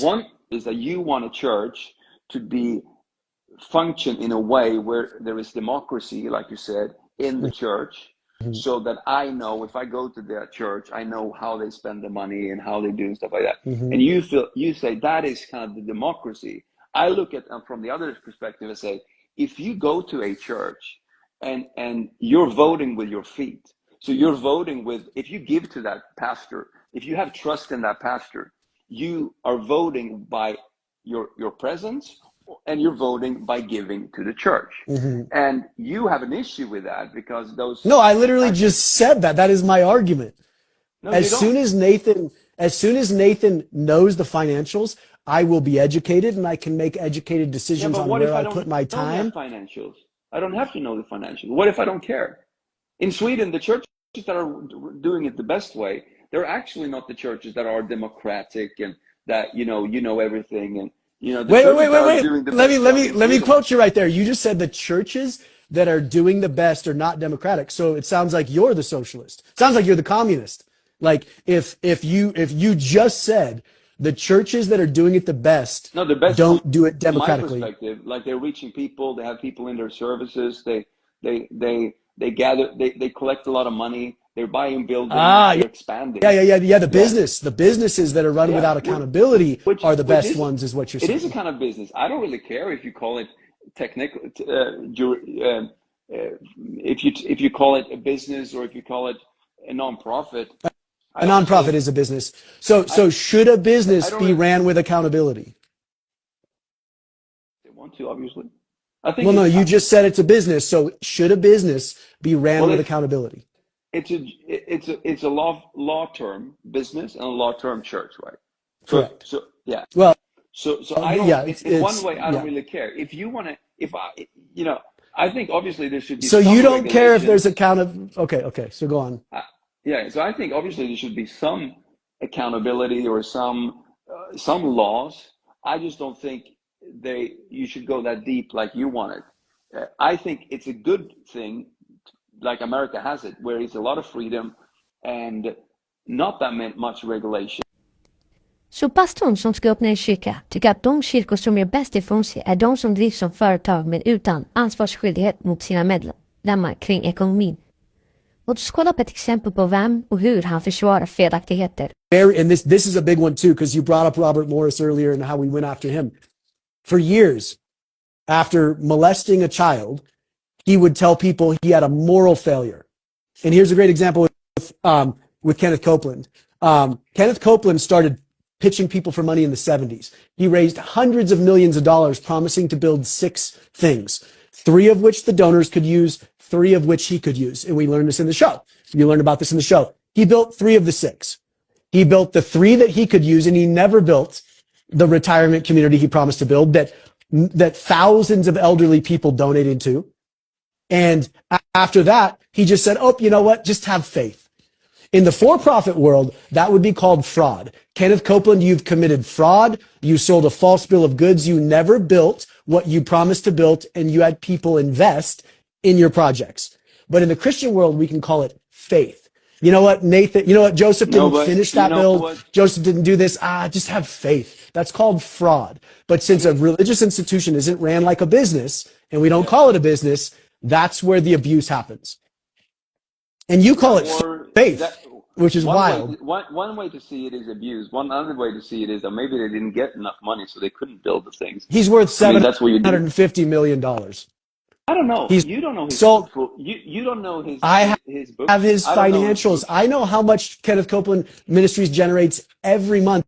One is that you want a church to be function in a way where there is democracy, like you said, in the church, so that I know if I go to that church, I know how they spend the money and how they do stuff like that. And you say that is kind of the democracy. I look at from the other perspective and say, if you go to a church and you're voting with your feet, so you're voting with, if you give to that pastor, if you have trust in that pastor, you are voting by your presence, and you're voting by giving to the church. And you have an issue with that because those... No, I literally just said that. That is my argument. No, as soon as Nathan knows the financials, I will be educated and I can make educated decisions on where I put my time. Financials. I don't have to know the financials. What if I don't care? In Sweden, the churches that are doing it the best way, they're actually not the churches that are democratic and that you know everything and wait. Let me quote you right there. You just said the churches that are doing the best are not democratic. So it sounds like you're the socialist. It sounds like you're the communist. Like if you just said the churches that are doing it the best, don't do it democratically. From my perspective, like they're reaching people, they have people in their services, they gather, they collect a lot of money. They're buying buildings, they're expanding. The businesses that are run without accountability are the best ones, is what you're saying. It is a kind of business. I don't really care if you call it technical, if you call it a business or if you call it a nonprofit. A nonprofit is a business. So should a business be ran with accountability? They want to, obviously. I think. Well, no, you just said it's a business. So should a business be ran with accountability? It's a law term business and a law term church, right? Correct. So yeah. Well. So I don't. In one way, I don't really care. If you want to, I think obviously there should be. So you don't care if there's Okay. So go on. So I think obviously there should be some accountability or some laws. I just don't think you should go that deep like you want it. I think it's a good thing, like America has it, where it's a lot of freedom and not that much regulation. Så pastorn som ska öppna en kyrka tycker att de kyrkor som gör bäst ifrån sig är de som drivs som företag men utan ansvarsskyldighet mot sina medlemmar kring ekonomin. Låt oss kolla på ett exempel på vem och hur han försvarar felaktigheter. And this is a big one too, because you brought up Robert Morris earlier and how we went after him. For years, after molesting a child, he would tell people he had a moral failure. And here's a great example with Kenneth Copeland. Kenneth Copeland started pitching people for money in the 70s. He raised hundreds of millions of dollars promising to build 6 things, 3 of which the donors could use, 3 of which he could use. And we learned this in the show. You learned about this in the show. He built 3 of the 6. He built the 3 that he could use, and he never built the retirement community he promised to build that thousands of elderly people donated to. And after that, he just said, oh, you know what? Just have faith. In the for-profit world, that would be called fraud. Kenneth Copeland, you've committed fraud. You sold a false bill of goods. You never built what you promised to build, and you had people invest in your projects. But in the Christian world, we can call it faith. You know what, Nathan? You know what? Joseph didn't finish that build. Joseph didn't do this. Just have faith. That's called fraud. But since a religious institution isn't ran like a business, and we don't call it a business, that's where the abuse happens. And you call it faith, which is wild. One way to see it is abuse. One other way to see it is that maybe they didn't get enough money, so they couldn't build the things. He's worth $750 million. I don't know. You don't know his book. You don't know his. His book. I have his financials. I know how much Kenneth Copeland Ministries generates every month.